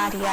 Radio.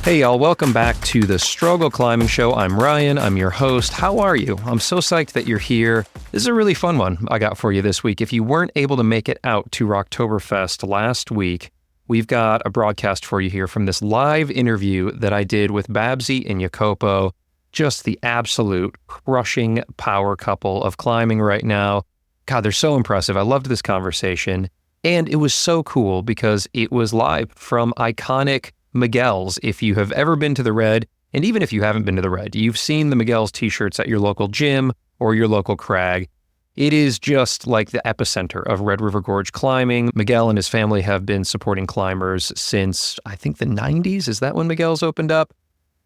Hey y'all, welcome back to the Struggle Climbing Show. I'm Ryan, I'm your host. How are you? I'm so psyched that you're here. This is a really fun one I got for you this week. If you weren't able to make it out to Rocktoberfest last week, we've got a broadcast for you here from this live interview that I did with Babsy and Jacopo. Just the absolute crushing power couple of climbing right now. God, they're so impressive. I loved this conversation. And it was so cool because it was live from iconic Miguel's. If you have ever been to the Red, and even if you haven't been to the Red, you've seen the Miguel's t-shirts at your local gym or your local crag. It is just like the epicenter of Red River Gorge climbing. Miguel and his family have been supporting climbers since, I think, the 90s. Is that when Miguel's opened up?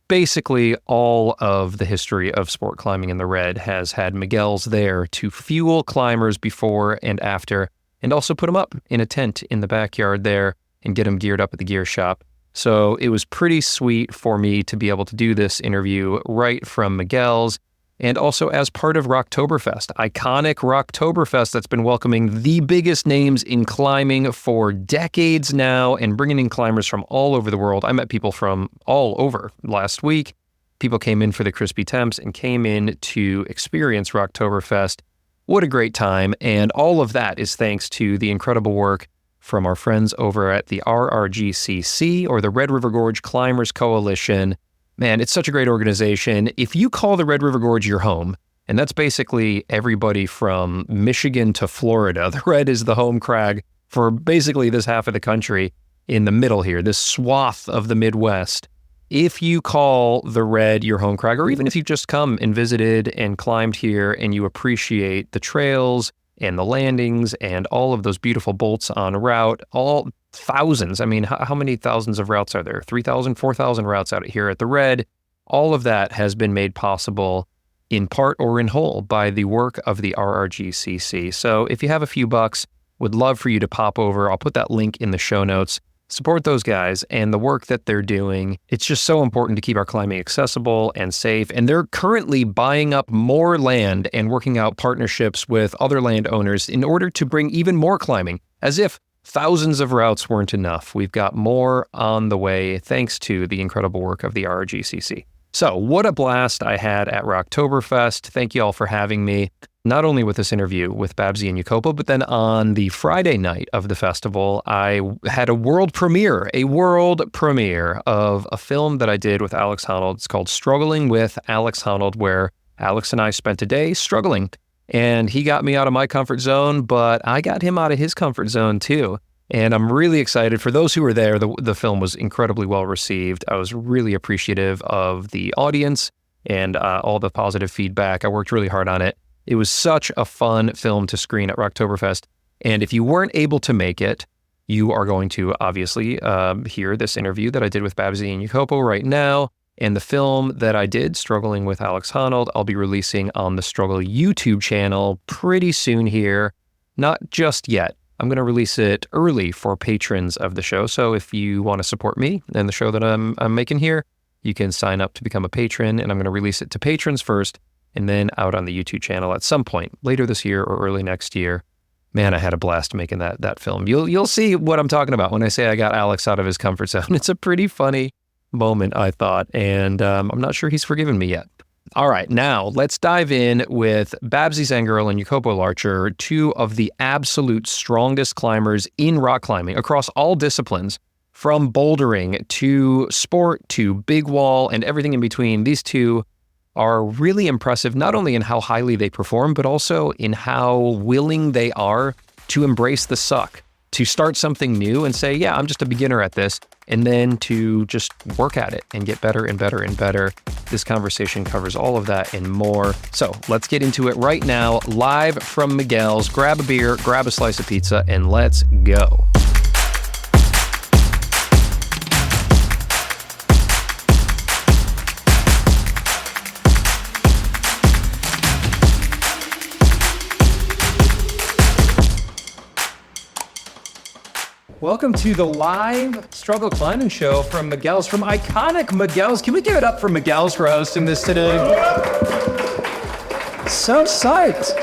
Basically, all of the history of sport climbing in the Red has had Miguel's there to fuel climbers before and after, and also put them up in a tent in the backyard there and get them geared up at the gear shop. So it was pretty sweet for me to be able to do this interview right from Miguel's, and also as part of Rocktoberfest, iconic Rocktoberfest that's been welcoming the biggest names in climbing for decades now and bringing in climbers from all over the world. I met people from all over last week. People came in for the crispy temps and came in to experience Rocktoberfest. What a great time, and all of that is thanks to the incredible work from our friends over at the RRGCC, or the Red River Gorge Climbers Coalition. Man, it's such a great organization. If you call the Red River Gorge your home, and that's basically everybody from Michigan to Florida, the Red is the home crag for basically this half of the country in the middle here, this swath of the Midwest. If you call the Red your home crag, or even if you've just come and visited and climbed here and you appreciate the trails and the landings and all of those beautiful bolts on route, all thousands. I mean, how many thousands of routes are there? 3,000, 4,000 routes out here at the Red. All of that has been made possible in part or in whole by the work of the RRGCC. So if you have a few bucks, would love for you to pop over. I'll put that link in the show notes. Support those guys and the work that they're doing. It's just so important to keep our climbing accessible and safe. And they're currently buying up more land and working out partnerships with other landowners in order to bring even more climbing, as if thousands of routes weren't enough. We've got more on the way thanks to the incredible work of the RRGCC. So what a blast I had at Rocktoberfest. Thank you all for having me, not only with this interview with Babsy and Jacopo, but then on the Friday night of the festival, I had a world premiere of a film that I did with Alex Honnold. It's called Struggling with Alex Honnold, where Alex and I spent a day struggling. And he got me out of my comfort zone, but I got him out of his comfort zone too. And I'm really excited. For those who were there, the film was incredibly well received. I was really appreciative of the audience and all the positive feedback. I worked really hard on it. It was such a fun film to screen at Rocktoberfest. And if you weren't able to make it, you are going to obviously hear this interview that I did with Babsy and Jacopo right now. And the film that I did, Struggling with Alex Honnold, I'll be releasing on the Struggle YouTube channel pretty soon here. Not just yet. I'm going to release it early for patrons of the show. So if you want to support me and the show that I'm making here, you can sign up to become a patron, and I'm going to release it to patrons first and then out on the YouTube channel at some point later this year or early next year. Man, I had a blast making that film. You'll see what I'm talking about when I say I got Alex out of his comfort zone. It's a pretty funny moment, I thought, and I'm not sure he's forgiven me yet. All right, now let's dive in with Babsi Zangerl and Jacopo Larcher, two of the absolute strongest climbers in rock climbing across all disciplines, from bouldering to sport to big wall and everything in between. These two are really impressive, not only in how highly they perform, but also in how willing they are to embrace the suck, to start something new and say, yeah, I'm just a beginner at this, and then to just work at it and get better and better and better. This conversation covers all of that and more. So let's get into it right now, live from Miguel's. Grab a beer, grab a slice of pizza, and let's go. Welcome to the live Struggle Climbing Show from Miguel's, from iconic Miguel's. Can we give it up for Miguel's for hosting this today? So psyched.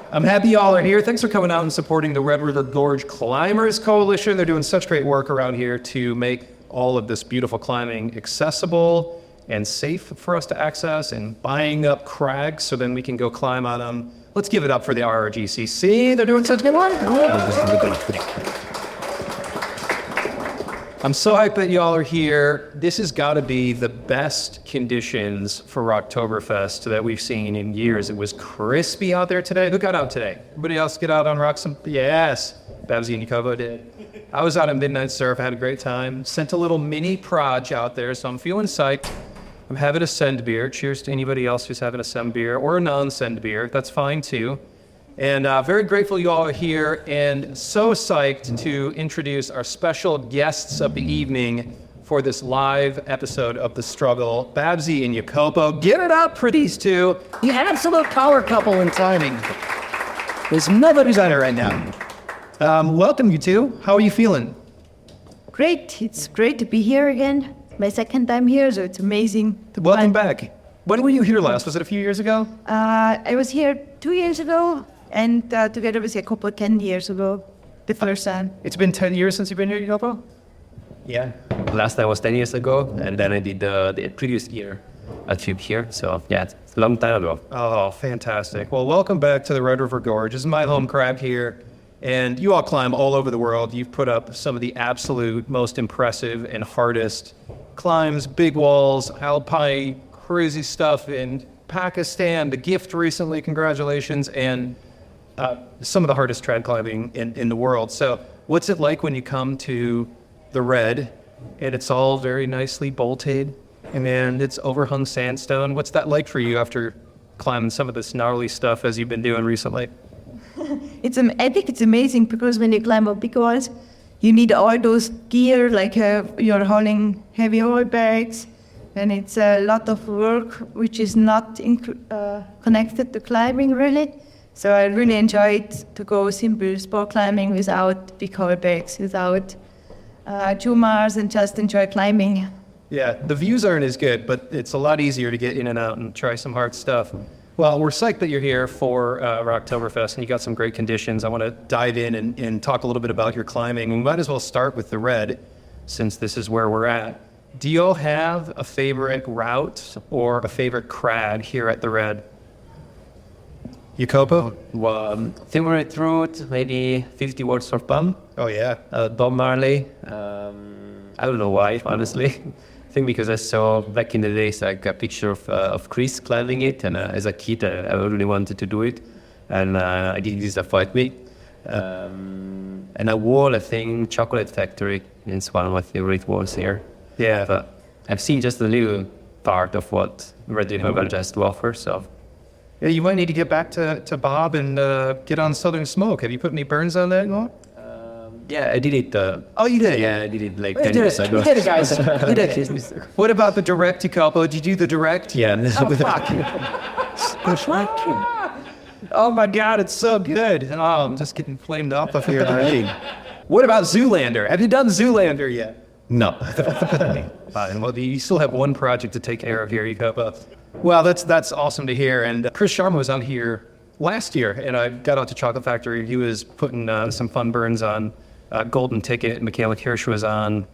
I'm happy y'all are here. Thanks for coming out and supporting the Red River Gorge Climbers Coalition. They're doing such great work around here to make all of this beautiful climbing accessible and safe for us to access, and buying up crags so then we can go climb on them. Let's give it up for the RRGCC. They're doing such good work. I'm so hyped that y'all are here. This has got to be the best conditions for Rocktoberfest that we've seen in years. It was crispy out there today. Who got out today? Everybody else get out on rock some? Yes. Babsy and Jacopo did. I was out at Midnight Surf, had a great time. Sent a little mini proj out there, so I'm feeling psyched. I'm having a send beer. Cheers to anybody else who's having a send beer or a non-send beer. That's fine too. And very grateful you all are here, and so psyched to introduce our special guests of the evening for this live episode of The Struggle, Babsy and Jacopo. Give it up for these two. You absolute power couple in timing. There's nobody better right now. Welcome, you two. How are you feeling? Great. It's great to be here again. My second time here, so it's amazing. Welcome back. When were you here last? Was it a few years ago? I was here 2 years ago, and together with Jacopo 10 years ago, the first time. It's been 10 years since you've been here, Yopo? Yeah, last time was 10 years ago, and then I did the previous year a trip here. So yeah, it's a long time ago. Oh, fantastic. Well, welcome back to the Red River Gorge. This is my home crag here, and you all climb all over the world. You've put up some of the absolute most impressive and hardest climbs, big walls, alpine, crazy stuff in Pakistan, the Gift recently, congratulations, and some of the hardest trad climbing in the world. So what's it like when you come to the Red and it's all very nicely bolted and it's overhung sandstone? What's that like for you after climbing some of this gnarly stuff as you've been doing recently? I think it's amazing because when you climb up big walls, you need all those gear, like you're hauling heavy oil bags, and it's a lot of work which is not connected to climbing really. So I really enjoyed to go simple sport climbing without big oil bags, without tumors, and just enjoy climbing. Yeah, the views aren't as good, but it's a lot easier to get in and out and try some hard stuff. Well, we're psyched that you're here for Rocktoberfest, and you got some great conditions. I want to dive in and talk a little bit about your climbing. We might as well start with the Red, since this is where we're at. Do you all have a favorite route or a favorite crag here at the Red? Jacopo? Well, favorite route, maybe 50 watts of pump. Oh, yeah. Bob Marley. I don't know why, honestly. I think because I saw back in the days like a picture of Chris climbing it, and as a kid I really wanted to do it, and I did this at 5 week. And a wall, I think, Chocolate Factory, it's one of my favorite walls here. Yeah. But I've seen just a little part of what Red River just to offer, so. Yeah, you might need to get back to Bob and get on Southern Smoke. Have you put any burns on that anymore? Yeah, I did it. Oh, you did? Yeah, I did it like 10 years ago. You did it, guys. You did it. What about the direct, Jacopo? Did you do the direct? Yeah. Oh, fuck. Oh, my God, it's so good. Oh, I'm just getting flamed up up here already. What about Zoolander? Have you done Zoolander yet? No. Fine. Well, you still have one project to take care of here, Jacopo. Well, that's awesome to hear. And Chris Sharma was on here last year, and I got out to Chocolate Factory. He was putting some fun burns on Golden Ticket. Michaela Kirsch was on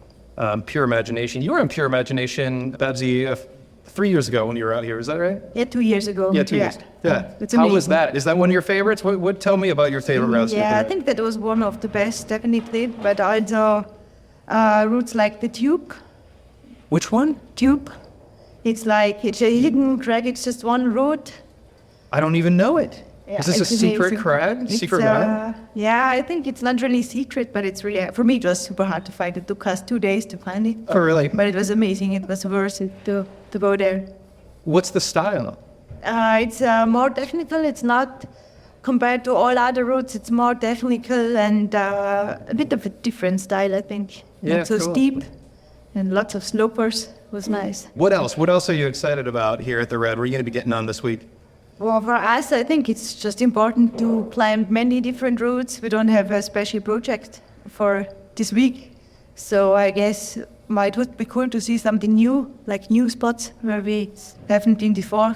Pure Imagination. You were on Pure Imagination, Babsy, 3 years ago when you were out here. Is that right? Yeah, 2 years ago. Yeah, 2 years. Yeah. How was that? Is that one of your favorites? What tell me about your favorite routes? Yeah, I think that was one of the best, definitely. But also routes like the Tube. Which one? Tube. It's like it's a hidden crag. It's just one route. I don't even know it. Yeah, is this a secret amazing. crag? Secret route? Yeah, I think it's not really secret, but it's really, for me, it was super hard to find. It took us 2 days to find it. Oh, really? But it was amazing. It was worth it to go there. What's the style? It's more technical. It's not, compared to all other routes, it's more technical and a bit of a different style, I think. Yeah, Not so cool. steep and lots of slopers. Was nice. What else? What else are you excited about here at the Red? What are you going to be getting on this week? Well, for us, I think it's just important to climb many different routes. We don't have a special project for this week. So I guess it would be cool to see something new, like new spots where we haven't been before,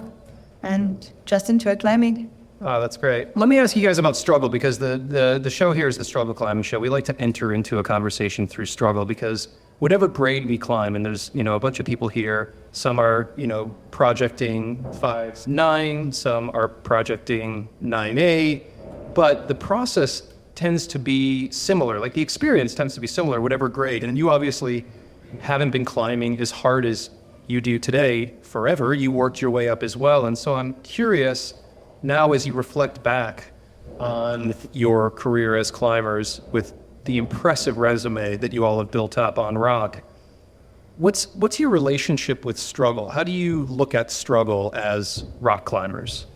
and just enjoy climbing. Oh, that's great. Let me ask you guys about struggle, because the show here is the struggle climbing show. We like to enter into a conversation through struggle because whatever grade we climb, and there's, a bunch of people here, some are, projecting 5-9, some are projecting 9A, but the process tends to be similar. Like the experience tends to be similar, whatever grade. And you obviously haven't been climbing as hard as you do today forever. You worked your way up as well. And so I'm curious, now as you reflect back on your career as climbers with the impressive resume that you all have built up on rock, what's your relationship with struggle? How do you look at struggle as rock climbers?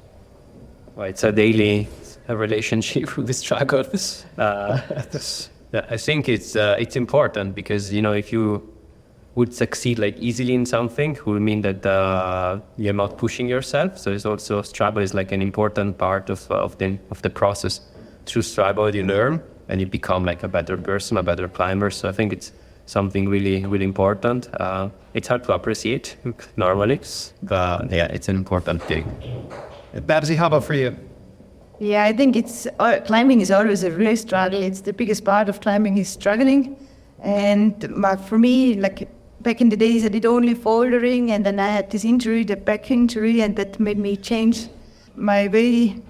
Well, it's a daily relationship with struggle. I think it's important because, if you would succeed like easily in something, it would mean that you're not pushing yourself. So it's also struggle is like an important part of the process. Through struggle, you learn and you become like a better person, a better climber. So I think it's something really, really important. It's hard to appreciate normally, but yeah, it's an important thing. Babsy, how about for you? Yeah, I think climbing is always a real struggle. It's the biggest part of climbing is struggling. And for me, like back in the days, I did only bouldering, and then I had this injury, the back injury, and that made me change my way,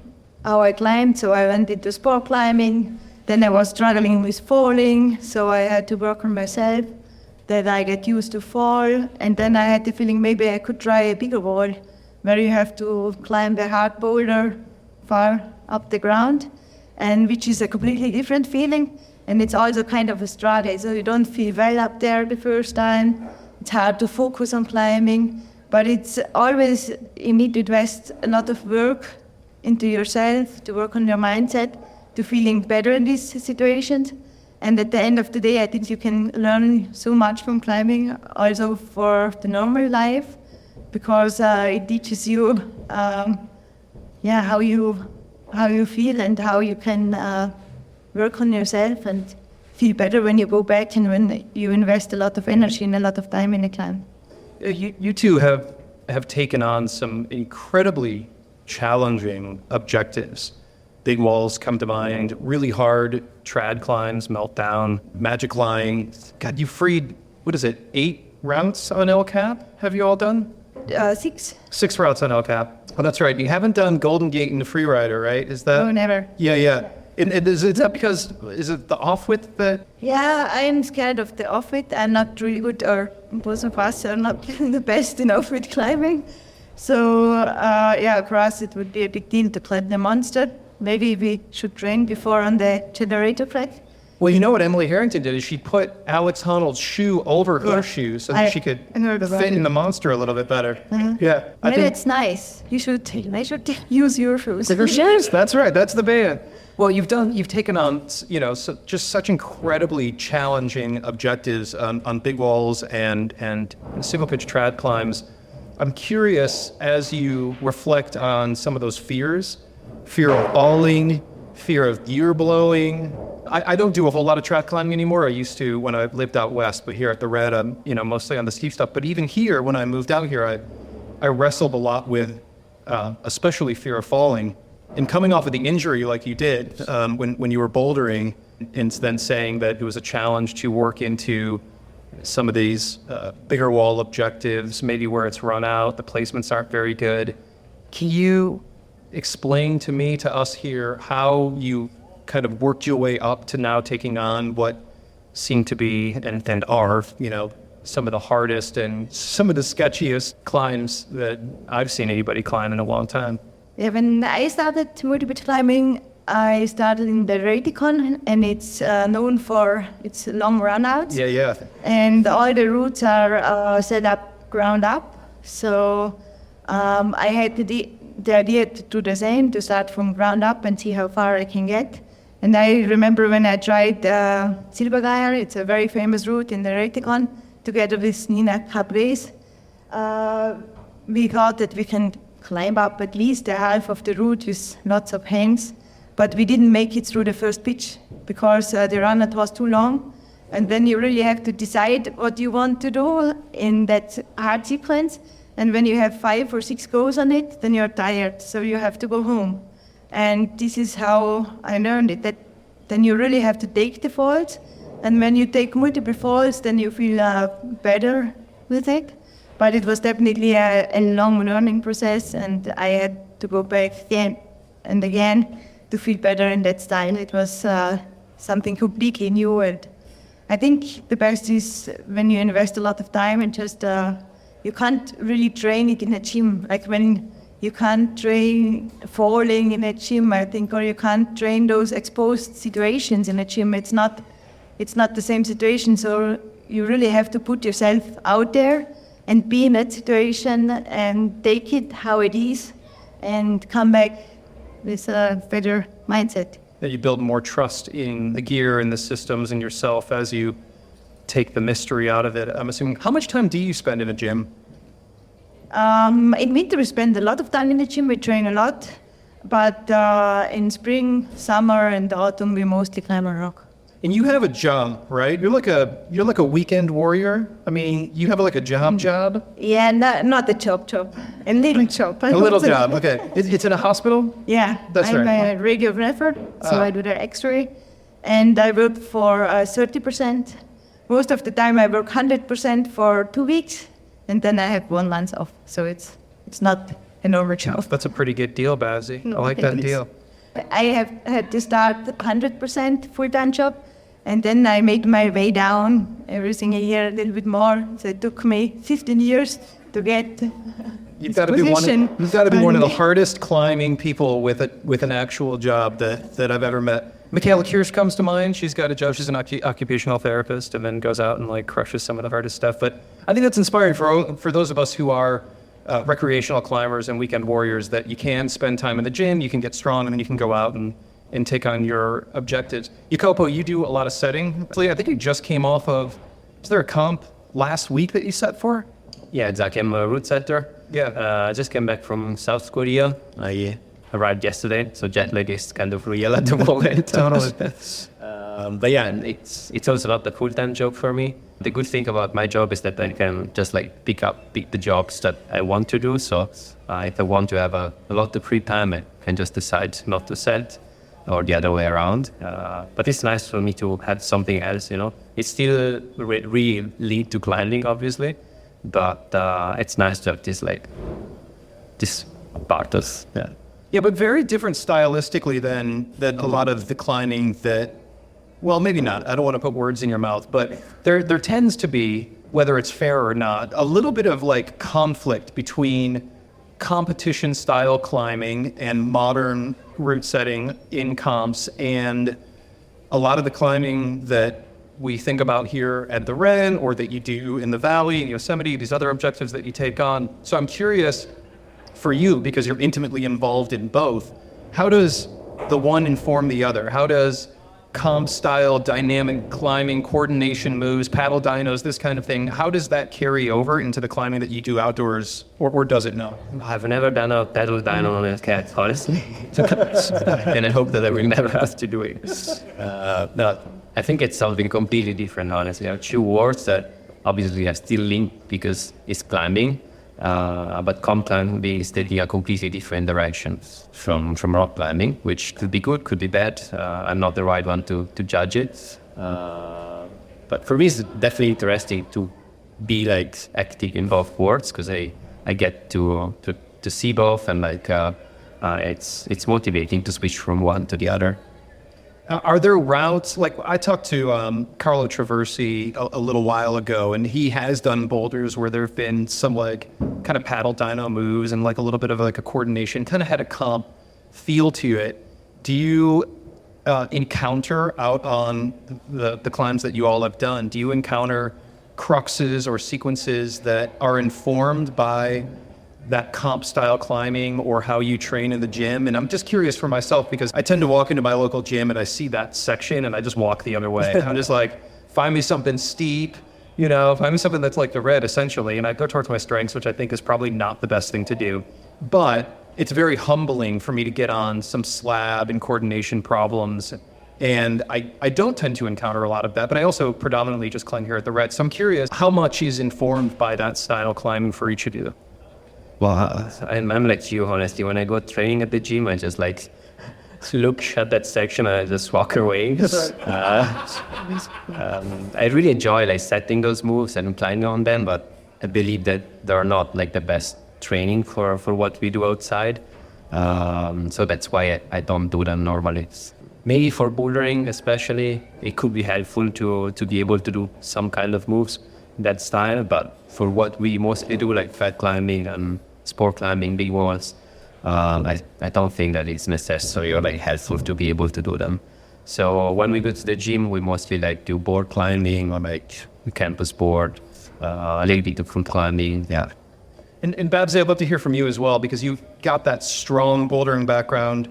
how I climbed. So I went into sport climbing. Then I was struggling with falling, so I had to work on myself. Then I get used to fall, and then I had the feeling maybe I could try a bigger wall, where you have to climb the hard boulder far up the ground, and which is a completely different feeling. And it's also kind of a struggle, so you don't feel well up there the first time. It's hard to focus on climbing, but it's always, you need to invest a lot of work into yourself, to work on your mindset, to feeling better in these situations. And at the end of the day, I think you can learn so much from climbing, also for the normal life, because it teaches you, how you feel and how you can work on yourself and feel better when you go back and when you invest a lot of energy and a lot of time in a climb. You two have taken on some incredibly challenging objectives. Big walls come to mind, really hard trad climbs, meltdown, magic line. God, you freed, 8 routes on El Cap? Have you all done? 6. 6 routes on El Cap. Oh, that's right. You haven't done Golden Gate in the Freerider, right? Is that? No, never. Yeah. And is that because, is it the off-width that? Yeah, I'm scared of the off-width. I'm not really good, or both of us are not the best in off-width climbing. So, across it would be a big deal to climb the monster. Maybe we should train before on the generator track. Well, you know what Emily Harrington did is she put Alex Honnold's shoe over her shoe so that she could fit in the monster a little bit better. Mm-hmm. Yeah. Maybe it's nice. I should use your shoes. Your shoes, that's right. That's the band. Well, you've taken on, just such incredibly challenging objectives on big walls and single pitch trad climbs. I'm curious, as you reflect on some of those fears, fear of falling, fear of gear blowing. I don't do a whole lot of trad climbing anymore. I used to when I lived out west, but here at the Red, I'm mostly on the steep stuff. But even here, when I moved out here, I wrestled a lot with, especially fear of falling. And coming off of the injury like you did when you were bouldering, and then saying that it was a challenge to work into some of these bigger wall objectives, maybe where it's run out, the placements aren't very good. Can you explain to us here, how you kind of worked your way up to now taking on what seem to be and are, some of the hardest and some of the sketchiest climbs that I've seen anybody climb in a long time? Yeah, when I started multi-pitch climbing, I started in the Ratikon, and it's known for its long runouts. Yeah. And all the routes are set up ground up. So I had the idea to do the same, to start from ground up and see how far I can get. And I remember when I tried Silbergeier, it's a very famous route in the Ratikon, together with Nina Cabrés. We thought that we can climb up at least a half of the route with lots of hangs, but we didn't make it through the first pitch because the run was too long. And then you really have to decide what you want to do in that hard sequence. And when you have 5 or 6 goes on it, then you're tired, so you have to go home. And this is how I learned it, that then you really have to take the falls. And when you take multiple falls, then you feel better with it. But it was definitely a long learning process, and I had to go back again and again to feel better in that style. It was something completely new, and I think the best is when you invest a lot of time and just you can't really train it in a gym. Like when you can't train falling in a gym, I think, or you can't train those exposed situations in a gym. It's not the same situation. So you really have to put yourself out there and be in that situation and take it how it is and come back with a better mindset. That you build more trust in the gear and the systems and yourself as you take the mystery out of it. I'm assuming, how much time do you spend in a gym? In winter we spend a lot of time in the gym, we train a lot, but in spring, summer and autumn we mostly climb a rock. And you have a job, right? You're like a weekend warrior. I mean, you have like a job? Yeah, not a job, a little job. A little job, okay. It's in a hospital? Yeah, that's I'm right. a radiographer, so I do the X-ray, and I work for 30%. Most of the time I work 100% for 2 weeks, and then I have 1 month off. So it's not an overjob. That's a pretty good deal, Babsy. I like that deal. I have had to start 100% full-time job, and then I made my way down every single year a little bit more. So it took me 15 years to get You've got to be one of the hardest climbing people with an actual job that I've ever met. Michaela Kirsch comes to mind. She's got a job. She's an occupational therapist, and then goes out and like crushes some of the hardest stuff. But I think that's inspiring for those of us who are recreational climbers and weekend warriors, that you can spend time in the gym, you can get strong, and then you can go out and take on your objectives. Jacopo, you do a lot of setting. I think you just came off of, is there a comp last week that you set for? Yeah, exactly. I'm a route setter. Yeah. I just came back from South Korea. I arrived yesterday, so jet lag is kind of real at the moment. Totally. But yeah, it's also not a full-time job for me. The good thing about my job is that I can just like pick the jobs that I want to do. So if I want to have a lot of free time, I can just decide not to set, or the other way around. But it's nice for me to have something else, you know. It's still really lead to climbing, obviously, but it's nice to have this part of, yeah. Yeah, but very different stylistically than a lot of the climbing that, well, maybe not. I don't want to put words in your mouth, but there tends to be, whether it's fair or not, a little bit of like conflict between competition style climbing and modern route setting in comps, and a lot of the climbing that we think about here at the Ren, or that you do in the Valley, in Yosemite, these other objectives that you take on. So I'm curious for you, because you're intimately involved in both, how does the one inform the other? How does comp style, dynamic climbing, coordination moves, paddle dynos, this kind of thing, how does that carry over into the climbing that you do outdoors, or does it not? I've never done a paddle dyno on a cat, honestly. And I hope that I will never have to do it. No, I think it's something completely different, honestly. There are two words that obviously are still linked because it's climbing, but comp climbing is taking a completely different direction from rock climbing, which could be good, could be bad. I'm not the right one to judge it. But for me, it's definitely interesting to be like active in both worlds, because I get to see both, and like it's motivating to switch from one to the other. Are there routes, like I talked to Carlo Traversi a little while ago, and he has done boulders where there have been some like kind of paddle dyno moves and like a little bit of like a coordination, kind of had a comp feel to it. Do you encounter out on the climbs that you all have done, do you encounter cruxes or sequences that are informed by that comp style climbing or how you train in the gym? And I'm just curious for myself, because I tend to walk into my local gym and I see that section and I just walk the other way. I'm just like, find me something steep, you know, find me something that's like the red essentially. And I go towards my strengths, which I think is probably not the best thing to do. But it's very humbling for me to get on some slab and coordination problems. And I don't tend to encounter a lot of that, but I also predominantly just climb here at the red. So I'm curious, how much is informed by that style climbing for each of you? Well, I'm like you, honestly. When I go training at the gym, I just like look at that section and I just walk away. I really enjoy like setting those moves and climbing on them, but I believe that they're not like the best training for what we do outside. So that's why I don't do them normally. Maybe for bouldering especially, it could be helpful to be able to do some kind of moves in that style, but for what we mostly do, like fat climbing and sport climbing, big walls, I don't think that it's necessary or like helpful to be able to do them. So when we go to the gym, we mostly like do board climbing or like campus board, a little bit of front climbing, yeah. And Babsy, I'd love to hear from you as well, because you've got that strong bouldering background.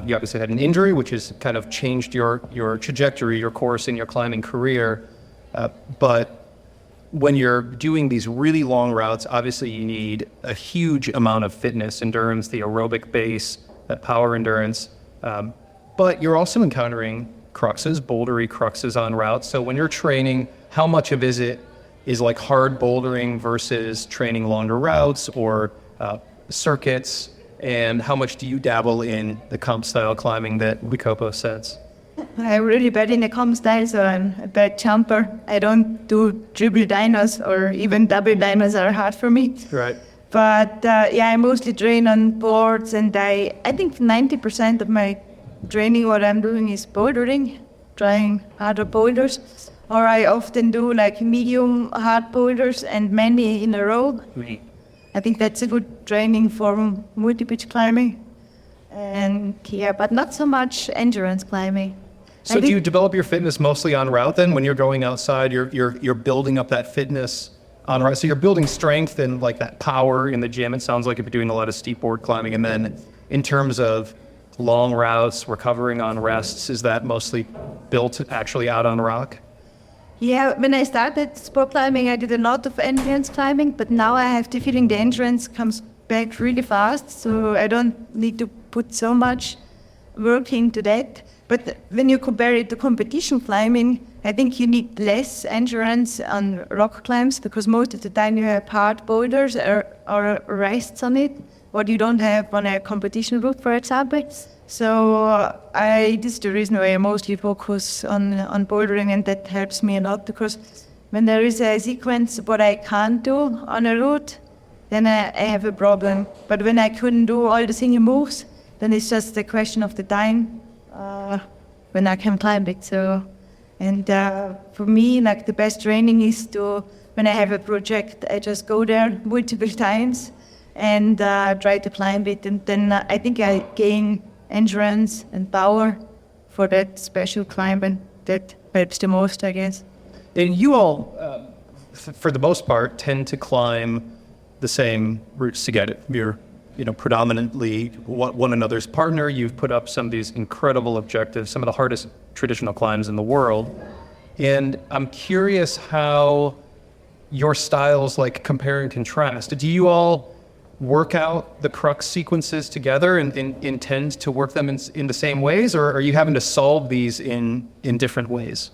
You obviously had an injury, which has kind of changed your trajectory, your course in your climbing career. But when you're doing these really long routes, obviously you need a huge amount of fitness, endurance, the aerobic base, that power endurance. But you're also encountering cruxes, bouldery cruxes on routes. So when you're training, how much of it is like hard bouldering versus training longer routes or circuits? And how much do you dabble in the comp style climbing that Jacopo says? I'm really bad in the comp style, so I'm a bad jumper. I don't do triple dinos or even double dinos are hard for me. Right. But I mostly train on boards, and I think 90% of my training, what I'm doing is bouldering, trying harder boulders. Or I often do like medium hard boulders and many in a row. I think that's a good training for multi-pitch climbing. And but not so much endurance climbing. So do you develop your fitness mostly on route then? When you're going outside, you're building up that fitness on route. So you're building strength and like that power in the gym. It sounds like if you're doing a lot of steep board climbing. And then in terms of long routes, recovering on rests, is that mostly built actually out on rock? Yeah, when I started sport climbing, I did a lot of endurance climbing, but now I have the feeling the endurance comes back really fast, so I don't need to put so much work into that. But when you compare it to competition climbing, I think you need less endurance on rock climbs because most of the time you have hard boulders or rests on it, what you don't have on a competition route, for example. So this is the reason why I mostly focus on bouldering, and that helps me a lot because when there is a sequence what I can't do on a route, then I have a problem. But when I couldn't do all the single moves, then it's just a question of the time when I can climb it. So, and for me, like the best training is when I have a project, I just go there multiple times and try to climb it, and then I think I gain endurance and power for that special climb, and that helps the most, I guess. And you all, for the most part, tend to climb the same routes together. You're, predominantly one another's partner. You've put up some of these incredible objectives, some of the hardest traditional climbs in the world. And I'm curious how your styles like compare and contrast. Do you all work out the crux sequences together and intend to work them in the same ways, or are you having to solve these in different ways?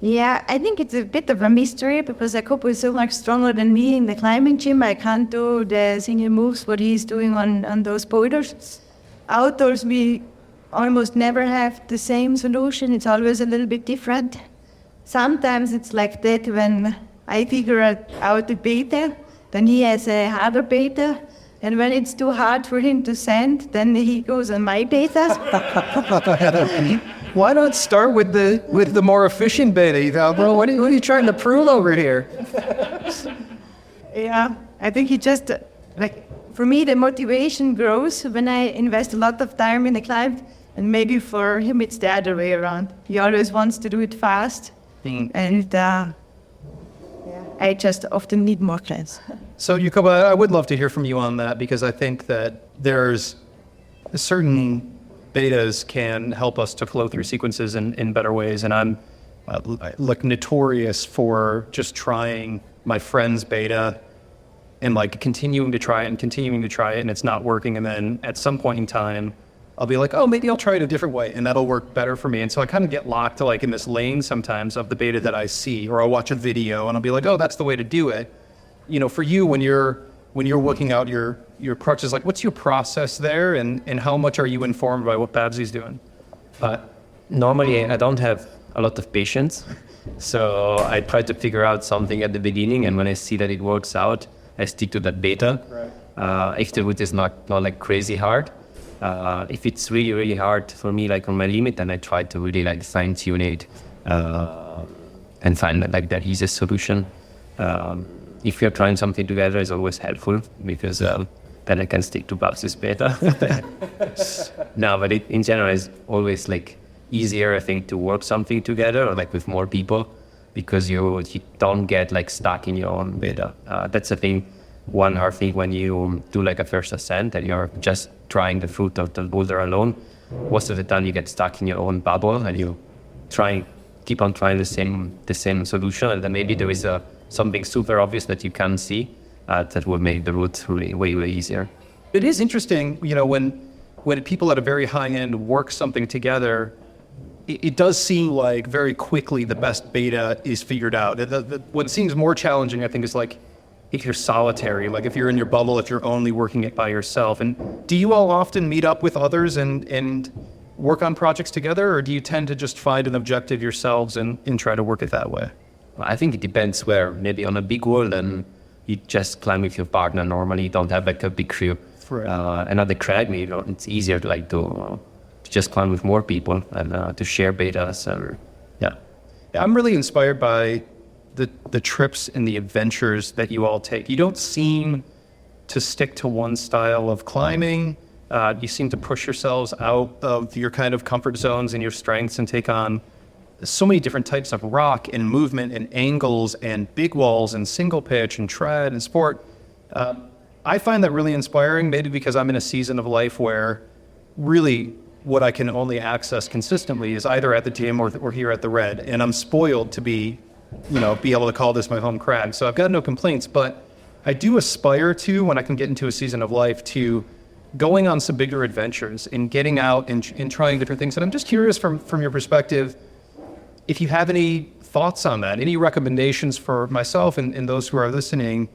Yeah, I think it's a bit of a mystery because Jacopo is so much stronger than me in the climbing gym. I can't do the single moves what he's doing on those boulders. Outdoors, we almost never have the same solution. It's always a little bit different. Sometimes it's like that when I figure out the beta, then he has a harder beta, and when it's too hard for him to send, then he goes on my betas. Why not start with the more efficient beta? Bro, what are you trying to prove over here? Yeah, I think he just, for me, the motivation grows when I invest a lot of time in the climb, and maybe for him it's the other way around. He always wants to do it fast, and I just often need more clients. So, Jacopo, I would love to hear from you on that, because I think that there's certain betas can help us to flow through sequences in better ways. And I'm notorious for just trying my friend's beta and continuing to try it, and it's not working. And then at some point in time, I'll be like, oh, maybe I'll try it a different way, and that'll work better for me. And so I kind of get locked to in this lane sometimes of the beta that I see, or I'll watch a video and I'll be like, oh, that's the way to do it. For you, when you're working out your your approach is like, what's your process there, and how much are you informed by what Babsy's doing? Normally, I don't have a lot of patience, so I try to figure out something at the beginning, and when I see that it works out, I stick to that beta. Right. If the route is not like crazy hard, if it's really, really hard for me, like on my limit, then I try to really like fine tune it and find like that easiest solution. If you're trying something together, it's always helpful because then I can stick to Babsy's beta. No, but in general, it's always like easier, I think, to work something together or like with more people because you don't get like stuck in your own beta. That's the thing. One hard thing when you do like a first ascent and you're just trying the foot of the boulder alone, most of the time you get stuck in your own bubble and you keep on trying the same solution, and then maybe there is something super obvious that you can't see that will make the route really way, way easier. It is interesting, when people at a very high end work something together, it does seem like very quickly the best beta is figured out. What seems more challenging, I think, is like if you're solitary, like if you're in your bubble, if you're only working it by yourself. And do you all often meet up with others and work on projects together, or do you tend to just find an objective yourselves and try to work it that way? Well, I think it depends where. Maybe on a big wall, then you just climb with your partner. Normally, you don't have like a big crew. Right. Another crag, maybe it's easier to like to just climb with more people and to share betas. Yeah, I'm really inspired by the trips and the adventures that you all take. You don't seem to stick to one style of climbing. You seem to push yourselves out of your kind of comfort zones and your strengths and take on so many different types of rock and movement and angles and big walls and single pitch and tread and sport. I find that really inspiring, maybe because I'm in a season of life where really what I can only access consistently is either at the gym or here at the Red. And I'm spoiled to be able to call this my home crag. So I've got no complaints, but I do aspire to, when I can get into a season of life, to going on some bigger adventures and getting out and trying different things. And I'm just curious from your perspective, if you have any thoughts on that, any recommendations for myself and those who are listening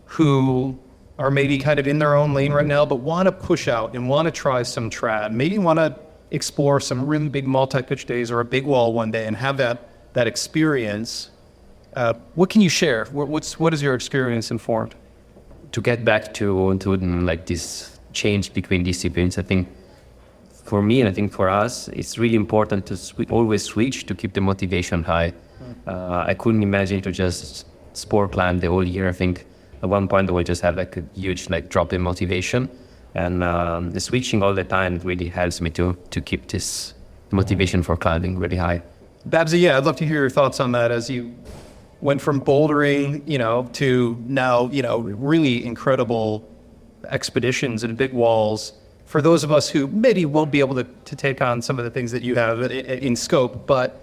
who are maybe kind of in their own lane right now, but want to push out and want to try some trad, maybe want to explore some really big multi-pitch days or a big wall one day and have that experience. What can you share? What is your experience informed? To get back to like this change between disciplines, I think for me and I think for us, it's really important to always switch to keep the motivation high. I couldn't imagine to just sport climb the whole year. I think at one point we'll just have like a huge like drop in motivation, and the switching all the time really helps me to keep this motivation for climbing really high. Babsy, yeah, I'd love to hear your thoughts on that as you went from bouldering, to now, really incredible expeditions and big walls. For those of us who maybe won't be able to take on some of the things that you have in scope, but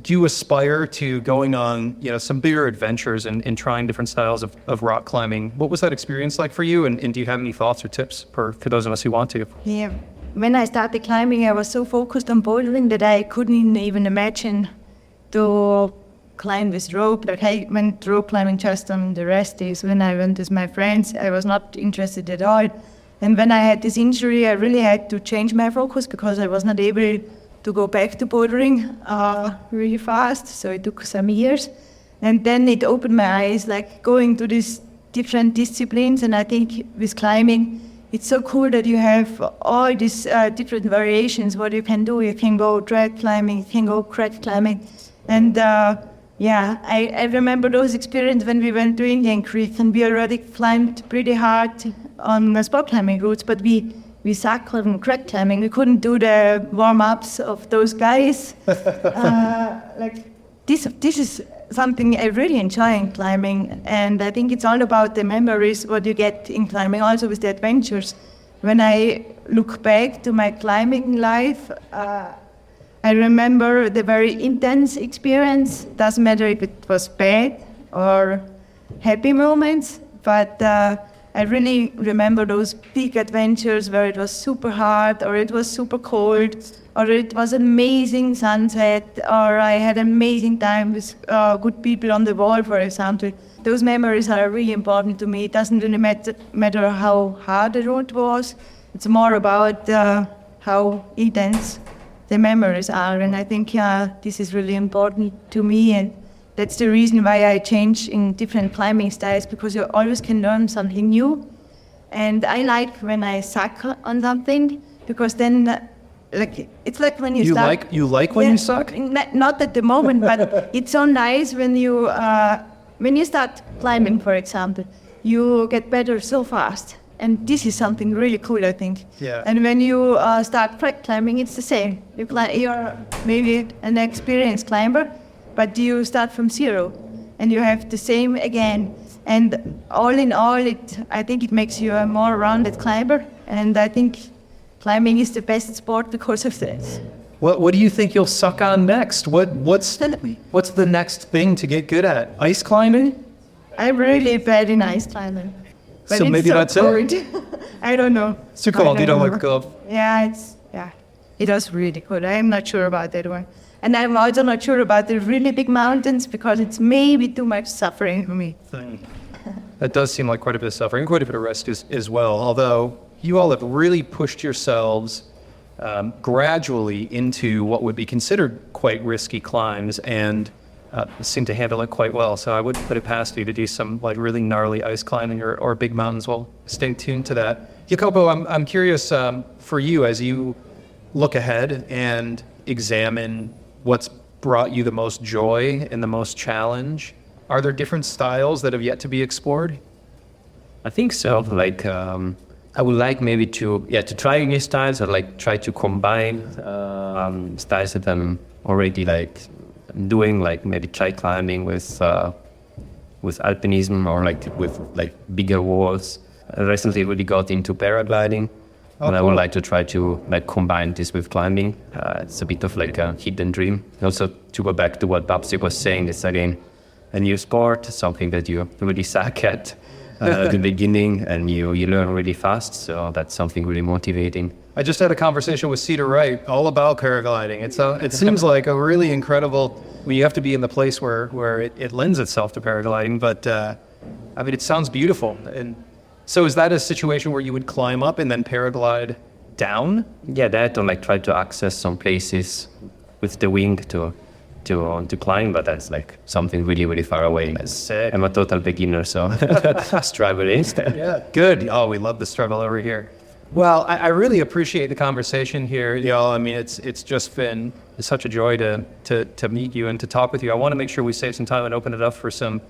do you aspire to going on, some bigger adventures and trying different styles of rock climbing? What was that experience like for you? And do you have any thoughts or tips for those of us who want to? Yeah. When I started climbing, I was so focused on bouldering that I couldn't even imagine to climb with rope. Like I went rope climbing just on the rest days. When I went with my friends, I was not interested at all. And when I had this injury, I really had to change my focus because I was not able to go back to bouldering really fast. So it took some years. And then it opened my eyes, like going to these different disciplines. And I think with climbing, it's so cool that you have all these different variations, what you can do. You can go drag climbing, you can go crag climbing. And I remember those experiences when we went to Indian Creek and we already climbed pretty hard on the spot climbing routes, but we sucked on crag climbing. We couldn't do the warm-ups of those guys. This is something I really enjoy in climbing, and I think it's all about the memories what you get in climbing, also with the adventures. When I look back to my climbing life, I remember the very intense experience. Doesn't matter if it was bad or happy moments, but I really remember those big adventures where it was super hard, or it was super cold, or it was amazing sunset, or I had amazing time with good people on the wall, for example. Those memories are really important to me. It doesn't really matter how hard the road was. It's more about how intense the memories are. And I think this is really important to me. And that's the reason why I change in different climbing styles, because you always can learn something new. And I like when I suck on something, because then it's like when you start. You like when you suck? Not at the moment, but it's so nice when you start climbing, for example, you get better so fast. And this is something really cool, I think. Yeah. And when you start crack climbing, it's the same. You're maybe an experienced climber, but you start from zero, and you have the same again. And all in all, I think it makes you a more rounded climber. And I think climbing is the best sport because of this. What do you think you'll suck on next? What's the next thing to get good at? Ice climbing? I'm really bad in ice climbing. But So it's maybe that's cold. it? I don't know. It's too cold. You don't like the cold. Yeah, it was really cold. I'm not sure about that one. And I'm also not sure about the really big mountains, because it's maybe too much suffering for me. That does seem like quite a bit of suffering, quite a bit of rest as well. Although you all have really pushed yourselves gradually into what would be considered quite risky climbs, and seem to handle it quite well. So I wouldn't put it past you to do some really gnarly ice climbing or big mountains. Well, stay tuned to that. Jacopo, I'm curious for you, as you look ahead and examine what's brought you the most joy and the most challenge. Are there different styles that have yet to be explored? I think so. I would like maybe to try new styles, or try to combine styles that I'm already doing, maybe try climbing with alpinism, or with bigger walls. I recently really got into paragliding. And I would like to try to combine this with climbing. It's a bit of a hidden dream. Also, to go back to what Babsy was saying, it's again a new sport, something that you really suck at the beginning, and you learn really fast. So that's something really motivating. I just had a conversation with Cedar Wright all about paragliding. It seems like a really incredible. You have to be in the place where it lends itself to paragliding. But it sounds beautiful. And so is that a situation where you would climb up and then paraglide down? Yeah, that, or try to access some places with the wing to climb, but that's something really, really far away. I'm a total beginner, so struggle instead. Yeah, good. Oh, we love the struggle over here. Well, I really appreciate the conversation here, y'all. It's just been such a joy to meet you and to talk with you. I want to make sure we save some time and open it up for some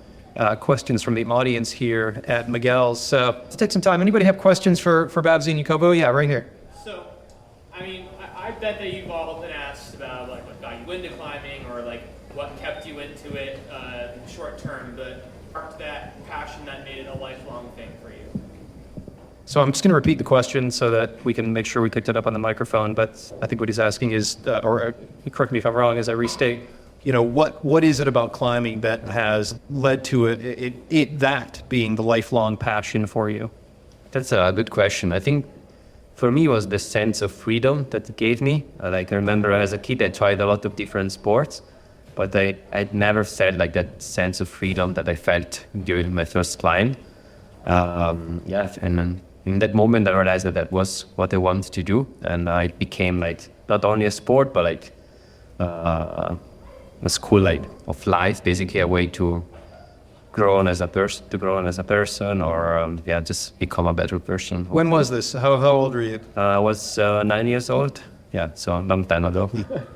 questions from the audience here at Miguel's. So let's take some time. Anybody have questions for Babsy and Jacopo? Yeah, right here. So, I bet that you've all been asked about what got you into climbing, or what kept you into it short term, but sparked that passion that made it a lifelong thing for you. So I'm just going to repeat the question so that we can make sure we picked it up on the microphone. But I think what he's asking is, or correct me if I'm wrong, as I restate, what is it about climbing that has led to it that being the lifelong passion for you? That's a good question. I think for me it was the sense of freedom that it gave me. I remember as a kid I tried a lot of different sports, but I'd never felt that sense of freedom that I felt during my first climb. And then in that moment I realized that was what I wanted to do, and it became not only a sport, but a school of life, basically a way to grow as a person, or just become a better person. When was this? How old were you? I was 9 years old. Yeah, so a long time ago.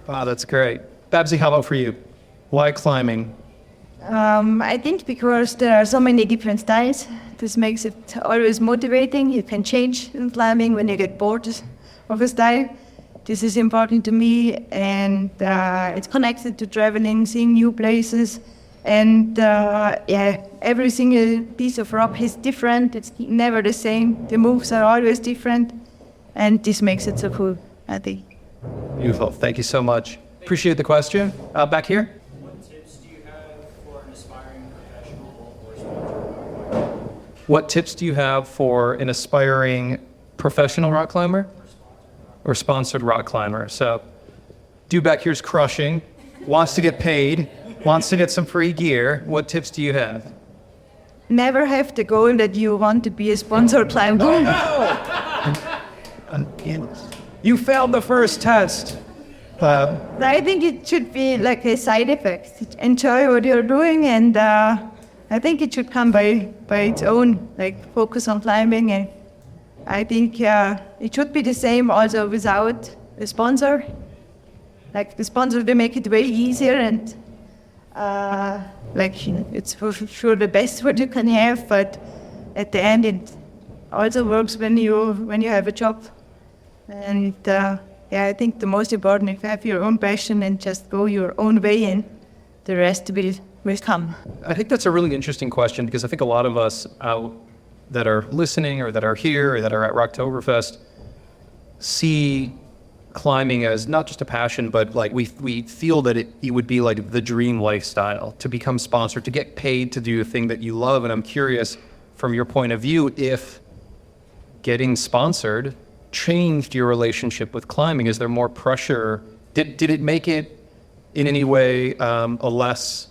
Wow, that's great. Babsy, how about for you? Why climbing? I think because there are so many different styles, this makes it always motivating. You can change in climbing when you get bored of a style. This is important to me, and it's connected to traveling, seeing new places. And every single piece of rock is different. It's never the same. The moves are always different. And this makes it so cool, I think. Beautiful. Thank you so much. Appreciate the question. Back here. What tips do you have for an aspiring professional or sport? What tips do you have for an aspiring professional rock climber or sponsored rock climber? So, dude back here's crushing, wants to get paid, wants to get some free gear. What tips do you have? Never have the goal that you want to be a sponsored climber. You failed the first test. I think it should be like a side effect. Enjoy what you're doing, and I think it should come by its own, like focus on climbing. And I think it should be the same also without a sponsor. Like the sponsor, they make it way easier, and it's for sure the best what you can have. But at the end, it also works when you have a job. And I think the most important is to have your own passion and just go your own way, and the rest will come. I think that's a really interesting question, because I think a lot of us out that are listening or that are here or that are at Rocktoberfest see climbing as not just a passion, but like we feel that it would be like the dream lifestyle to become sponsored, to get paid to do a thing that you love. And I'm curious, from your point of view, if getting sponsored changed your relationship with climbing. Is there more pressure? Did it make it in any way a less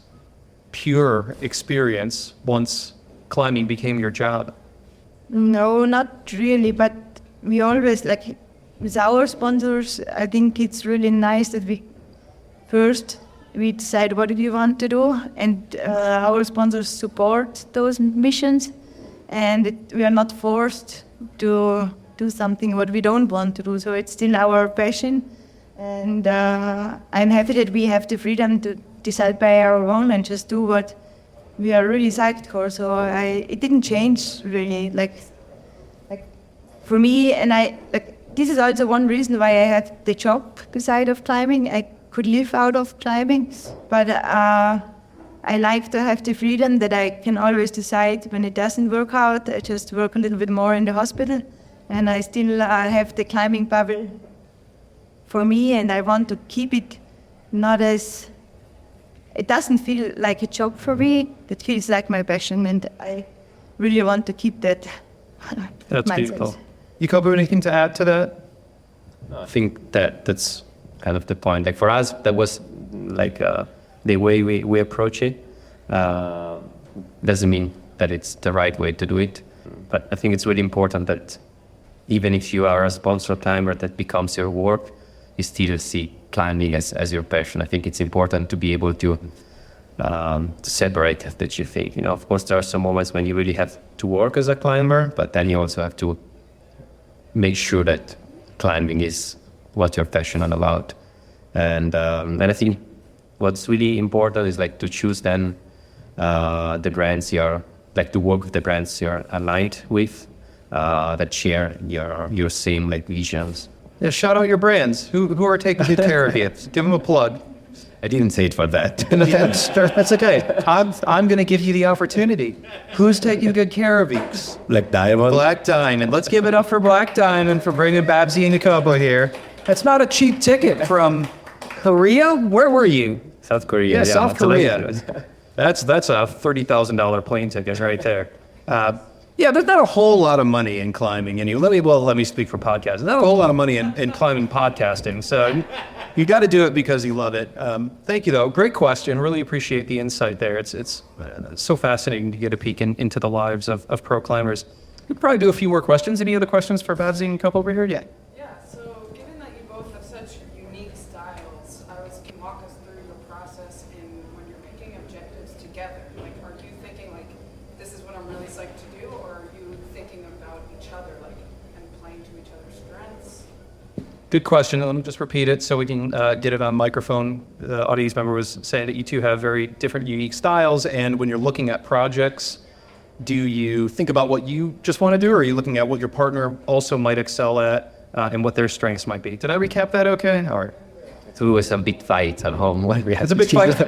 pure experience once climbing became your job? No, not really, but we always, like, with our sponsors, I think it's really nice that we decide what do we want to do, and our sponsors support those missions, and we are not forced to do something what we don't want to do. So it's still our passion, and I'm happy that we have the freedom to decide by our own and just do what we are really psyched for. So it didn't change really, like for me, and this is also one reason why I had the job beside of climbing. I could live out of climbing, but I like to have the freedom that I can always decide when it doesn't work out. I just work a little bit more in the hospital, and I still have the climbing bubble for me, and I want to keep it not as... It doesn't feel like a job for me. It feels like my passion, and I really want to keep that. That's mindset. beautiful. Jacopo, anything to add to that? I think that's kind of the point. Like for us, that was like the way we approach it. Doesn't mean that it's the right way to do it, but I think it's really important that even if you are a sponsor climber that becomes your work, you still see climbing as your passion. I think it's important to be able to separate that you think. Of course, there are some moments when you really have to work as a climber, but then you also have to make sure that climbing is what you're passionate about. And I think what's really important is like to choose then the brands to work with the brands you're aligned with, that share your same like visions. Yeah, shout out your brands. Who are taking good care of you? Give them a plug. I didn't say it for that. That's okay. I'm going to give you the opportunity. Who's taking good care of you? Black Diamond. Black Diamond. Let's give it up for Black Diamond for bringing Babsy and Jacopo here. That's not a cheap ticket from Korea. Where were you? South Korea. Yeah, South Korea. That's a $30,000 plane ticket right there. Yeah, there's not a whole lot of money in climbing. And let me speak for podcasting. Not a whole lot of money in climbing podcasting. So you got to do it because you love it. Thank you, though. Great question. Really appreciate the insight there. It's so fascinating to get a peek into the lives of pro climbers. We'll probably do a few more questions. Any other questions for Babsy and Jacopo over here? Yeah. Yeah, so given that you both have such unique styles, can you walk us through your process in when you're picking objectives together? Like, are you thinking, like, this is what I'm really psyched to do, or are you thinking about each other, like, and playing to each other's strengths? Good question. Let me just repeat it so we can get it on microphone. The audience member was saying that you two have very different, unique styles, and when you're looking at projects, do you think about what you just want to do, or are you looking at what your partner also might excel at and what their strengths might be? Did I recap that okay? All right. So it was a big fight at home when we had It's a big fight.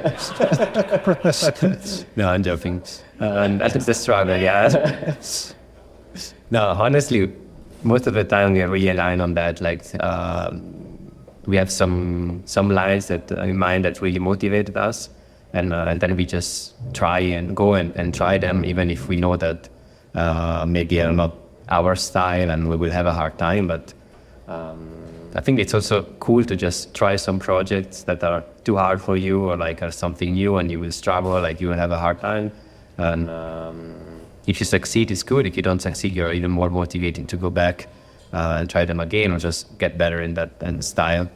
No, I'm joking. And that's the struggle, yeah. No, honestly, most of the time we really align on that. Like, we have some lines that in mind that really motivated us, and then we just try and go and try them, even if we know that maybe are not our style, and we will have a hard time. But I think it's also cool to just try some projects that are too hard for you, or like are something new, and you will struggle, like you will have a hard time. And if you succeed, it's good. If you don't succeed, you're even more motivated to go back and try them again, or just get better in that style.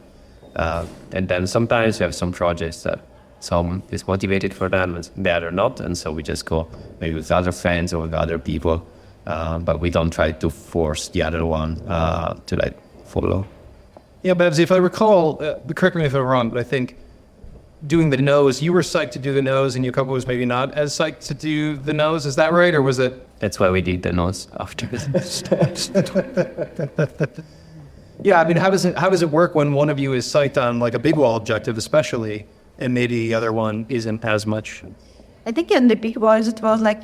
And then sometimes we have some projects that some is motivated for them, and the other not, and so we just go maybe with other friends or with other people, but we don't try to force the other one to like follow. Yeah, Babsy, if I recall, correct me if I'm wrong, but I think doing the nose, you were psyched to do the nose, and Jacopo was maybe not as psyched to do the nose. Is that right, or was it? That's why we did the nose after. Yeah, I mean, how does it work when one of you is psyched on like a big wall objective, especially, and maybe the other one isn't as much? I think in the big walls it was like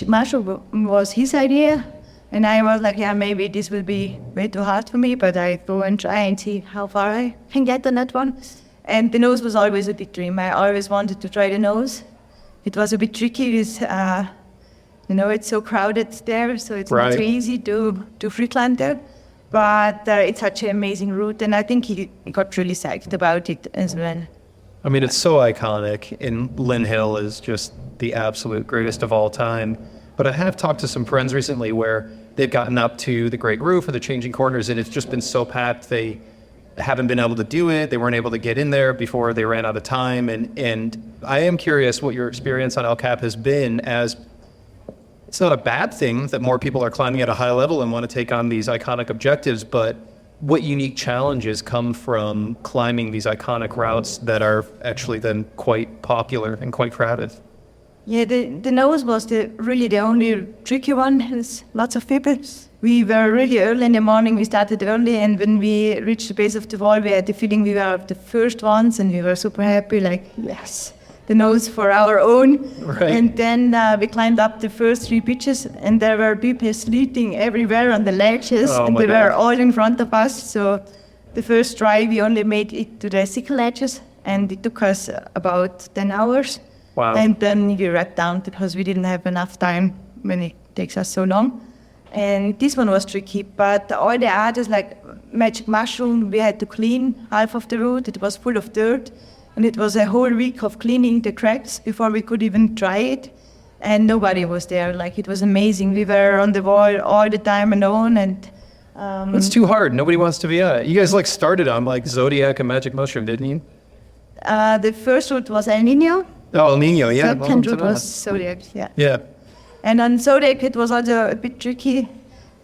Marshall was his idea, and I was like, yeah, maybe this will be way too hard for me, but I go and try and see how far I can get on that one. And the nose was always a big dream. I always wanted to try the nose. It was a bit tricky with, it's so crowded there, so it's not so easy to free climb there. But it's such an amazing route, and I think he got really psyched about it as well. I mean, it's so iconic, and Lynn Hill is just the absolute greatest of all time. But I have talked to some friends recently where they've gotten up to the Great Roof or the Changing Corners, and it's just been so packed they haven't been able to do it. They weren't able to get in there before they ran out of time. And I am curious what your experience on El Cap has been, as it's not a bad thing that more people are climbing at a high level and want to take on these iconic objectives, but what unique challenges come from climbing these iconic routes that are actually then quite popular and quite crowded? Yeah, the nose was really the only tricky one. There's lots of people. We were really early in the morning. We started early, and when we reached the base of the wall, we had the feeling we were the first ones, and we were super happy, like, yes, the nose for our own. Right. And then we climbed up the first 3 pitches, and there were people sleeping everywhere on the ledges, and they were all in front of us. So the first try, we only made it to the sickle ledges, and it took us about 10 hours. Wow. And then we wrapped down because we didn't have enough time when it takes us so long. And this one was tricky, but all the others, like Magic Mushroom, we had to clean half of the route. It was full of dirt, and it was a whole week of cleaning the cracks before we could even try it. And nobody was there. Like, it was amazing. We were on the wall all the time alone, and it's too hard. Nobody wants to be on it. You guys like started on like Zodiac and Magic Mushroom, didn't you? The first route was El Nino. Oh, El Nino, yeah. Second route was Zodiac, yeah. Yeah. And on Zodiac, it was also a bit tricky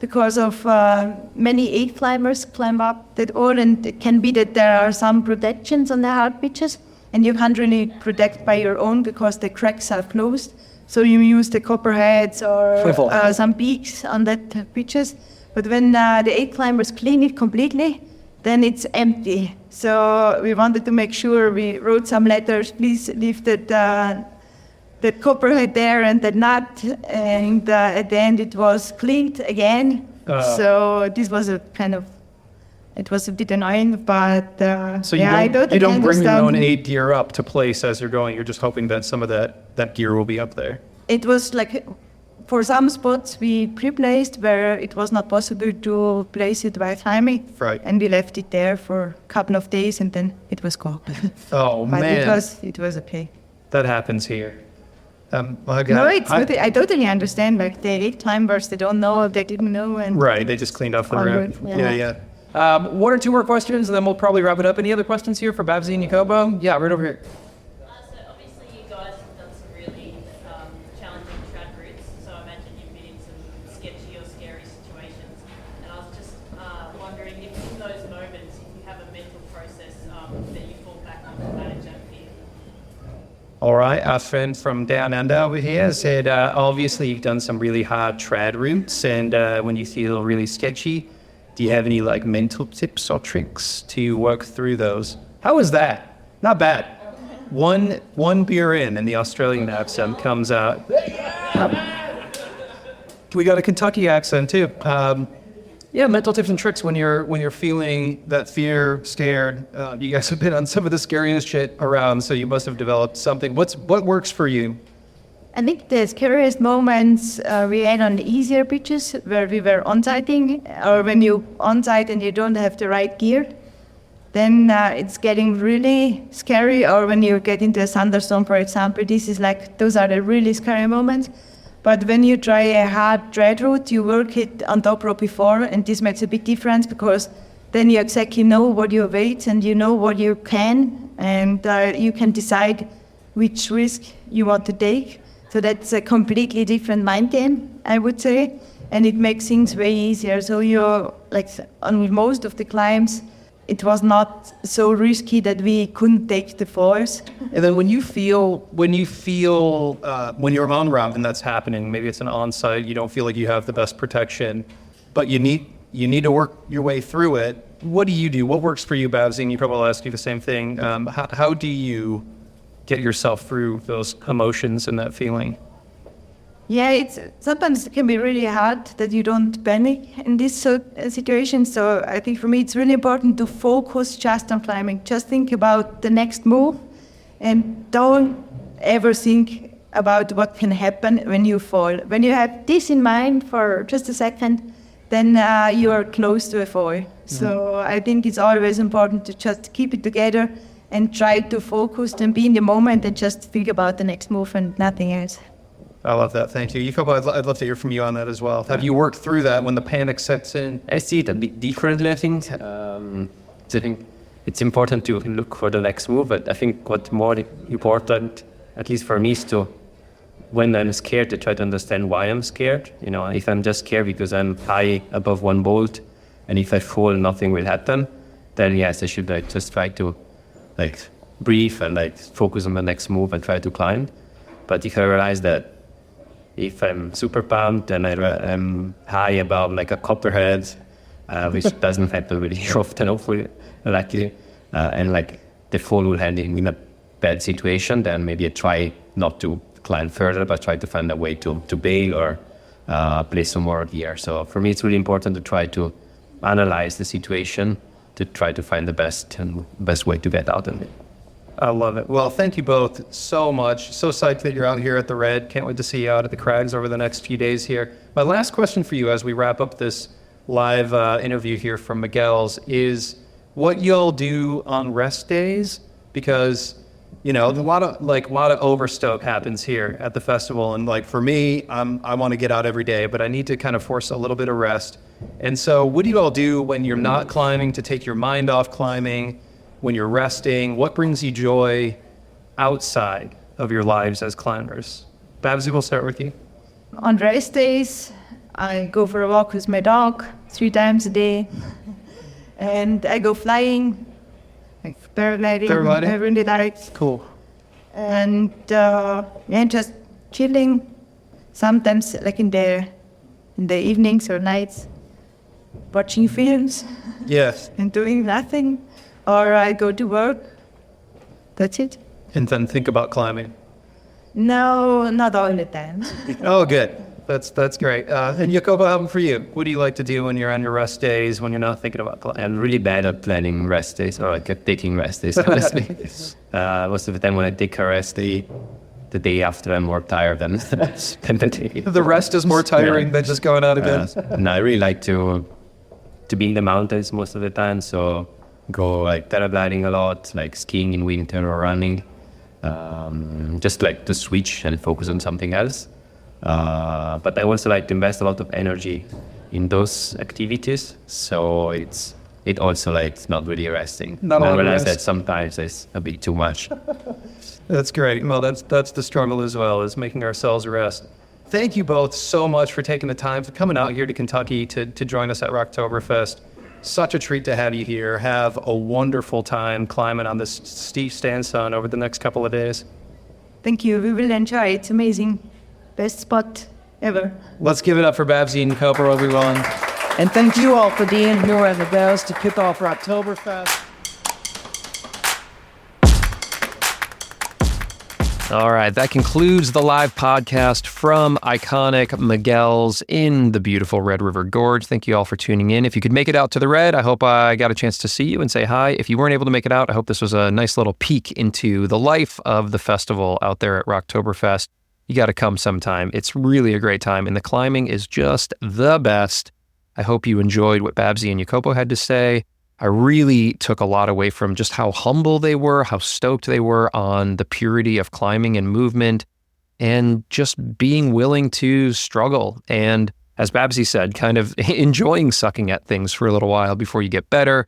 because of many 8 climbers climb up that all, and it can be that there are some protections on the hard pitches, and you can't really protect by your own because the cracks are closed. So you use the copperheads or some peaks on that pitches. But when the 8 climbers clean it completely, then it's empty. So we wanted to make sure we wrote some letters, please leave that copperhead there and that nut, and at the end it was cleaned again. So this was it was a bit annoying, but so you don't bring your own 8 gear up to place as you're going. You're just hoping that some of that gear will be up there. It was like, for some spots we pre-placed where it was not possible to place it by climbing. Right. And we left it there for a couple of days, and then it was gone. Oh, but man. It was okay. That happens here. I totally understand. Like, the 8 climbers, they don't know if they didn't know. And right, they just cleaned off the route. Yeah. 1 or 2 more questions, and then we'll probably wrap it up. Any other questions here for Babsy and Jacopo? Yeah, right over here. So obviously you guys have done some really challenging trad routes, so I imagine you've been in some sketchy or scary situations. And I was just wondering if in those moments, if you have a mental process that you fall back on to manage that fear. All right, our friend from down under over here said, obviously you've done some really hard trad routes, and when you feel really sketchy, do you have any like mental tips or tricks to work through those? How was that? Not bad. One beer in, and the Australian accent comes out. We got a Kentucky accent too. Yeah, mental tips and tricks when you're feeling that fear, scared. You guys have been on some of the scariest shit around, so you must have developed something. What works for you? I think the scariest moments we had on the easier pitches where we were on-sighting, or when you on-sight and you don't have the right gear, then it's getting really scary. Or when you get into a thunderstorm, for example, those are the really scary moments. But when you try a hard tread route, you work it on top rope before, and this makes a big difference because then you exactly know what your weights and you know what you can, and you can decide which risk you want to take. So that's a completely different mind game, I would say, and it makes things way easier. So you're like on most of the climbs, it was not so risky that we couldn't take the falls. And then when you're on route and that's happening, maybe it's an on-site, you don't feel like you have the best protection, but you need to work your way through it. What do you do? What works for you, Babsy? And you probably will ask you the same thing. How do you get yourself through those emotions and that feeling? Yeah, sometimes it can be really hard that you don't panic in this situation. So I think for me it's really important to focus just on climbing. Just think about the next move and don't ever think about what can happen when you fall. When you have this in mind for just a second, then you are close to a fall. Mm-hmm. So I think it's always important to just keep it together and try to focus and be in the moment and just think about the next move and nothing else. I love that. Thank you. Jacopo, I'd love to hear from you on that as well. Have you worked through that when the panic sets in? I see it a bit differently, I think. So I think it's important to look for the next move, but I think what's more important, at least for me, is to, when I'm scared, to try to understand why I'm scared. You know, if I'm just scared because I'm high above one bolt, and if I fall, nothing will happen, then yes, I should just try to breathe and focus on the next move and try to climb. But if I realize that if I'm super pumped and I'm high above a copperhead, which doesn't happen really often, hopefully, luckily, and the fall will end in a bad situation, then maybe I try not to climb further, but try to find a way to bail or place some more gear. So for me, it's really important to try to analyze the situation to try to find the best way to get out of it. I love it. Well, thank you both so much. So psyched that you're out here at the Red. Can't wait to see you out at the Crags over the next few days here. My last question for you as we wrap up this live interview here from Miguel's is what y'all do on rest days, because a lot of overstock happens here at the festival, and for me, I want to get out every day, but I need to kind of force a little bit of rest. And so what do you all do when you're not climbing to take your mind off climbing? When you're resting, what brings you joy outside of your lives as climbers? Babsy, we'll start with you. On rest days, I go for a walk with my dog 3 times a day, and I go flying, paragliding. I really like. Cool. And just chilling. Sometimes, in the evenings or nights, watching films. Yes. And doing nothing. Or I go to work. That's it. And then think about climbing. No, not all the time. Oh, good. That's great. And Jacopo, how about for you? What do you like to do when you're on your rest days, when you're not thinking about climbing? I'm really bad at planning rest days or taking rest days, honestly. Most of the time when I take a rest day, the day after I'm more tired than the day. The rest is more tiring than just going out of bed. And I really like to be in the mountains most of the time, so go paragliding a lot, skiing in winter or running, just to switch and focus on something else. But I also like to invest a lot of energy in those activities, so it also it's not really resting. I realize that sometimes it's a bit too much. That's great. Well, that's the struggle as well, is making ourselves rest. Thank you both so much for taking the time, for coming out here to Kentucky to join us at Rocktoberfest. Such a treat to have you here. Have a wonderful time climbing on this steep sandstone over the next couple of days. Thank you. We will enjoy it. It's amazing. Best spot ever. Let's give it up for Babsy and Jacopo, everyone. And thank you all for being here at the Bells to kick off Rocktoberfest. All right, that concludes the live podcast from iconic Miguel's in the beautiful Red River Gorge. Thank you all for tuning in. If you could make it out to the Red, I hope I got a chance to see you and say hi. If you weren't able to make it out, I hope this was a nice little peek into the life of the festival out there at Rocktoberfest. you got to come sometime. It's really a great time, and the climbing is just the best. I hope you enjoyed what Babsy and Jacopo had to say. I really took a lot away from just how humble they were, how stoked they were on the purity of climbing and movement, and just being willing to struggle. And as Babsy said, kind of enjoying sucking at things for a little while before you get better.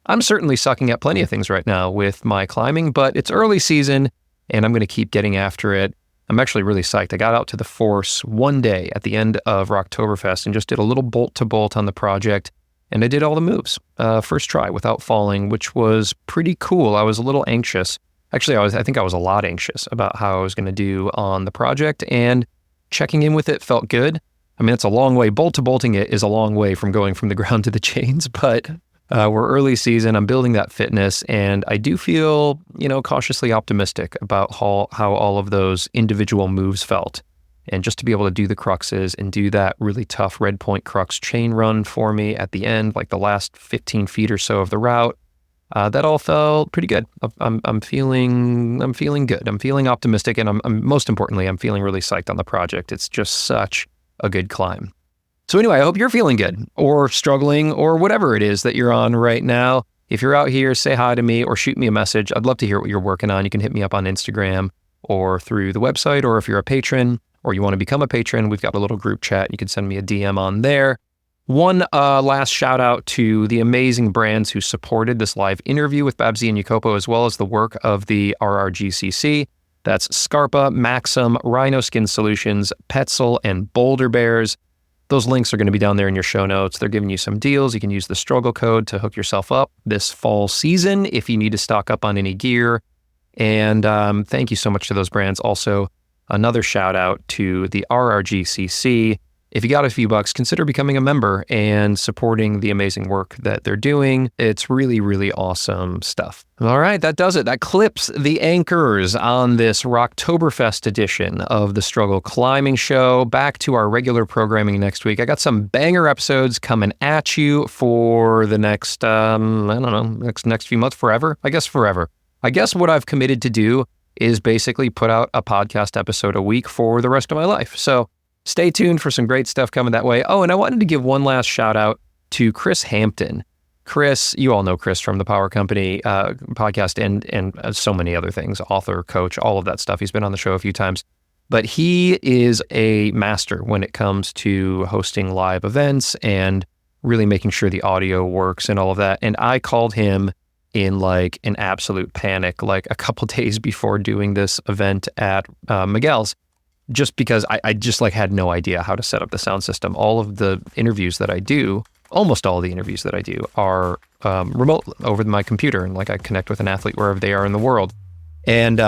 I'm certainly sucking at plenty of things right now with my climbing, but it's early season and I'm going to keep getting after it. I'm actually really psyched. I got out to the Force one day at the end of Rocktoberfest and just did a little bolt to bolt on the project. And I did all the moves, first try without falling, which was pretty cool. I was a little anxious. Actually, I think I was a lot anxious about how I was going to do on the project, and checking in with it felt good. I mean, it's a long way. Bolt to bolting it is a long way from going from the ground to the chains, but we're early season. I'm building that fitness, and I do feel, cautiously optimistic about how all of those individual moves felt. And just to be able to do the cruxes and do that really tough red point crux chain run for me at the end, like the last 15 feet or so of the route, that all felt pretty good. I'm feeling good. I'm feeling optimistic, and I'm most importantly, I'm feeling really psyched on the project. It's just such a good climb. So anyway, I hope you're feeling good or struggling or whatever it is that you're on right now. If you're out here, say hi to me or shoot me a message. I'd love to hear what you're working on. You can hit me up on Instagram or through the website, or if you're a patron or you want to become a patron, we've got a little group chat. You can send me a DM on there. One last shout out to the amazing brands who supported this live interview with Babsy and Jacopo, as well as the work of the RRGCC. That's SCARPA, Maxim, Rhino Skin Solutions, Petzl, and Boulder Bears. Those links are going to be down there in your show notes. They're giving you some deals. You can use the struggle code to hook yourself up this fall season if you need to stock up on any gear. And thank you so much to those brands. Also, another shout out to the RRGCC. If you got a few bucks, consider becoming a member and supporting the amazing work that they're doing. It's really, really awesome stuff. All right, that does it. That clips the anchors on this Rocktoberfest edition of the Struggle Climbing Show. Back to our regular programming next week. I got some banger episodes coming at you for the next, next few months, forever. I guess what I've committed to do is basically put out a podcast episode a week for the rest of my life. So stay tuned for some great stuff coming that way. Oh, and I wanted to give one last shout out to Chris Hampton. Chris, you all know Chris from the Power Company podcast and so many other things, author, coach, all of that stuff. He's been on the show a few times, but he is a master when it comes to hosting live events and really making sure the audio works and all of that. And I called him in like an absolute panic, like a couple days before doing this event at Miguel's, just because I just like had no idea how to set up the sound system. All of the interviews that I do, almost all the interviews that I do are remote over my computer, and like I connect with an athlete wherever they are in the world. And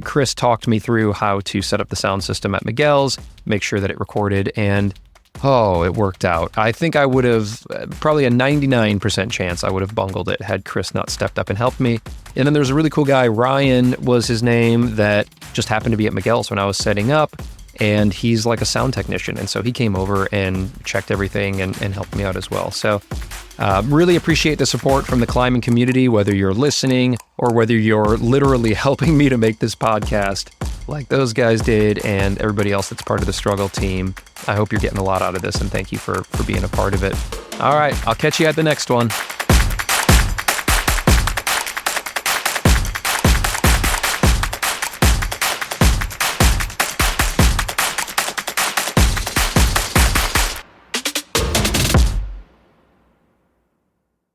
Chris talked me through how to set up the sound system at Miguel's, make sure that it recorded, and it worked out. I think I would have, probably a 99% chance I would have bungled it had Chris not stepped up and helped me. And then there's a really cool guy, Ryan was his name, that just happened to be at Miguel's when I was setting up, and he's like a sound technician. And so he came over and checked everything and helped me out as well. So really appreciate the support from the climbing community, whether you're listening or whether you're literally helping me to make this podcast like those guys did, and everybody else that's part of the struggle team. I hope you're getting a lot out of this, and thank you for being a part of it. All right, I'll catch you at the next one.